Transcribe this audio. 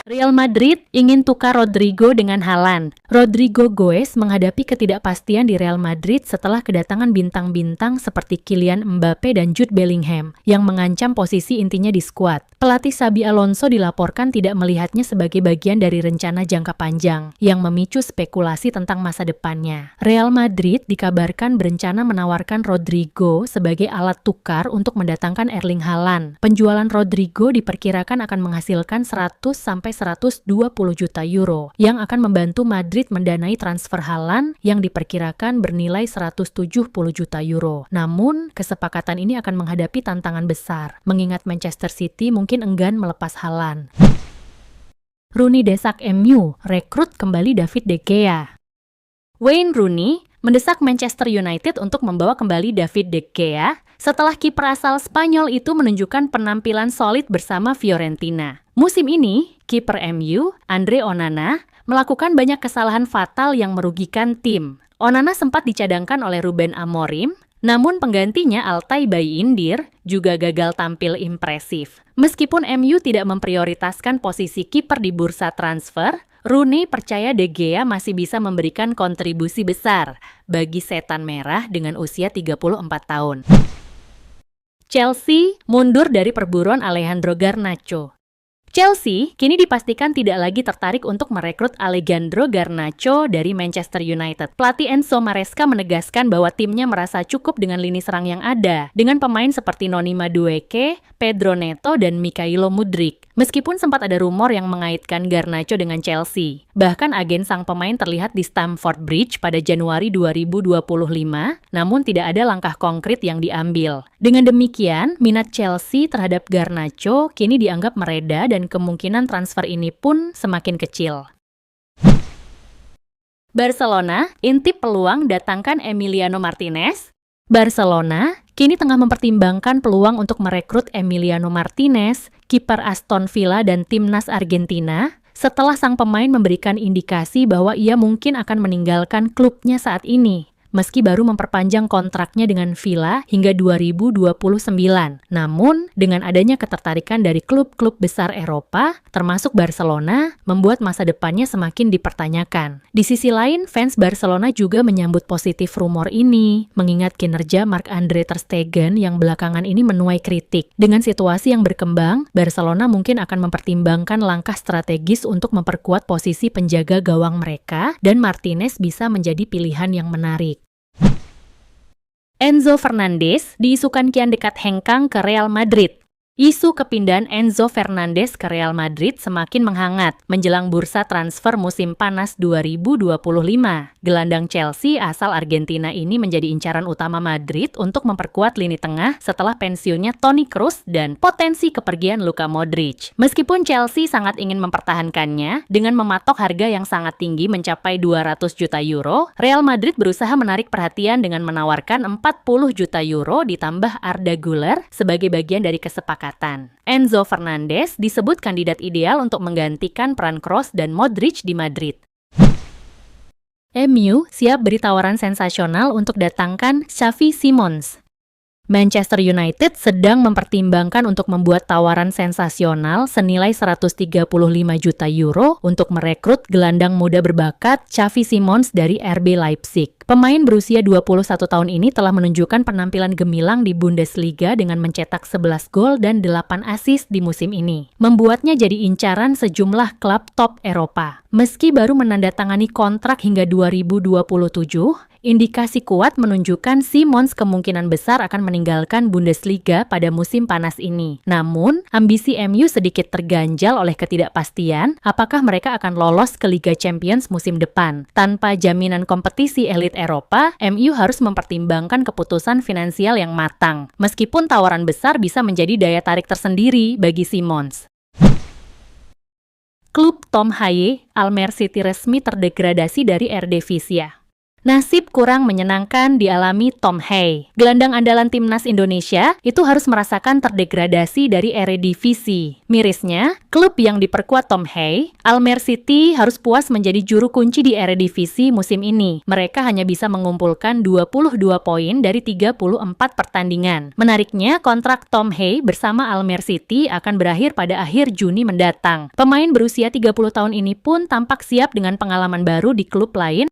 Real Madrid ingin tukar Rodrigo dengan Haaland. Rodrigo Goes menghadapi ketidakpastian di Real Madrid setelah kedatangan bintang-bintang seperti Kylian Mbappe dan Jude Bellingham yang mengancam posisi intinya di skuad. Pelatih Xabi Alonso dilaporkan tidak melihatnya sebagai bagian dari rencana jangka panjang yang memicu spekulasi tentang masa depannya. Real Madrid dikabarkan berencana menawarkan Rodrigo sebagai alat tukar untuk mendatangkan Erling Haaland. Penjualan Rodrigo diperkirakan akan menghasilkan 100–120 juta euro yang akan membantu Madrid mendanai transfer Haaland yang diperkirakan bernilai 170 juta euro. Namun, kesepakatan ini akan menghadapi tantangan besar, mengingat Manchester City mungkin enggan melepas Haaland. Rooney desak MU, rekrut kembali David De Gea. Wayne Rooney mendesak Manchester United untuk membawa kembali David De Gea setelah kiper asal Spanyol itu menunjukkan penampilan solid bersama Fiorentina. Musim ini, kiper MU, Andre Onana, melakukan banyak kesalahan fatal yang merugikan tim. Onana sempat dicadangkan oleh Ruben Amorim, namun penggantinya Altay Bayindir juga gagal tampil impresif. Meskipun MU tidak memprioritaskan posisi kiper di bursa transfer, Rooney percaya De Gea masih bisa memberikan kontribusi besar bagi setan merah dengan usia 34 tahun. Chelsea mundur dari perburuan Alejandro Garnacho. Chelsea kini dipastikan tidak lagi tertarik untuk merekrut Alejandro Garnacho dari Manchester United. Pelatih Enzo Maresca menegaskan bahwa timnya merasa cukup dengan lini serang yang ada, dengan pemain seperti Noni Madueke, Pedro Neto, dan Mikhailo Mudryk. Meskipun sempat ada rumor yang mengaitkan Garnacho dengan Chelsea. Bahkan agen sang pemain terlihat di Stamford Bridge pada Januari 2025, namun tidak ada langkah konkret yang diambil. Dengan demikian, minat Chelsea terhadap Garnacho kini dianggap mereda dan kemungkinan transfer ini pun semakin kecil. Barcelona intip peluang datangkan Emiliano Martinez. Barcelona kini tengah mempertimbangkan peluang untuk merekrut Emiliano Martinez, kiper Aston Villa dan timnas Argentina, setelah sang pemain memberikan indikasi bahwa ia mungkin akan meninggalkan klubnya saat ini. Meski baru memperpanjang kontraknya dengan Villa hingga 2029. Namun, dengan adanya ketertarikan dari klub-klub besar Eropa, termasuk Barcelona, membuat masa depannya semakin dipertanyakan. Di sisi lain, fans Barcelona juga menyambut positif rumor ini, mengingat kinerja Marc-Andre ter Stegen yang belakangan ini menuai kritik. Dengan situasi yang berkembang, Barcelona mungkin akan mempertimbangkan langkah strategis untuk memperkuat posisi penjaga gawang mereka, dan Martinez bisa menjadi pilihan yang menarik. Enzo Fernandez diisukan kian dekat hengkang ke Real Madrid. Isu kepindahan Enzo Fernandez ke Real Madrid semakin menghangat menjelang bursa transfer musim panas 2025. Gelandang Chelsea asal Argentina ini menjadi incaran utama Madrid untuk memperkuat lini tengah setelah pensiunnya Toni Kroos dan potensi kepergian Luka Modric. Meskipun Chelsea sangat ingin mempertahankannya dengan mematok harga yang sangat tinggi mencapai 200 juta euro, Real Madrid berusaha menarik perhatian dengan menawarkan 40 juta euro ditambah Arda Güler sebagai bagian dari kesepakatan. Enzo Fernandez disebut kandidat ideal untuk menggantikan peran Kroos dan Modric di Madrid. MU siap beri tawaran sensasional untuk datangkan Xavi Simons. Manchester United sedang mempertimbangkan untuk membuat tawaran sensasional senilai 135 juta euro untuk merekrut gelandang muda berbakat Xavi Simons dari RB Leipzig. Pemain berusia 21 tahun ini telah menunjukkan penampilan gemilang di Bundesliga dengan mencetak 11 gol dan 8 assist di musim ini, membuatnya jadi incaran sejumlah klub top Eropa. Meski baru menandatangani kontrak hingga 2027, indikasi kuat menunjukkan Simons kemungkinan besar akan meninggalkan Bundesliga pada musim panas ini. Namun, ambisi MU sedikit terganjal oleh ketidakpastian apakah mereka akan lolos ke Liga Champions musim depan. Tanpa jaminan kompetisi elit Eropa, MU harus mempertimbangkan keputusan finansial yang matang. Meskipun tawaran besar bisa menjadi daya tarik tersendiri bagi Simons. Klub Tom Haye, Almer City resmi terdegradasi dari Eredivisie. Nasib kurang menyenangkan dialami Tom Hay. Gelandang andalan timnas Indonesia itu harus merasakan terdegradasi dari Eredivisie. Mirisnya, klub yang diperkuat Tom Hay, Almere City, harus puas menjadi juru kunci di Eredivisie musim ini. Mereka hanya bisa mengumpulkan 22 poin dari 34 pertandingan. Menariknya, kontrak Tom Hay bersama Almere City akan berakhir pada akhir Juni mendatang. Pemain berusia 30 tahun ini pun tampak siap dengan pengalaman baru di klub lain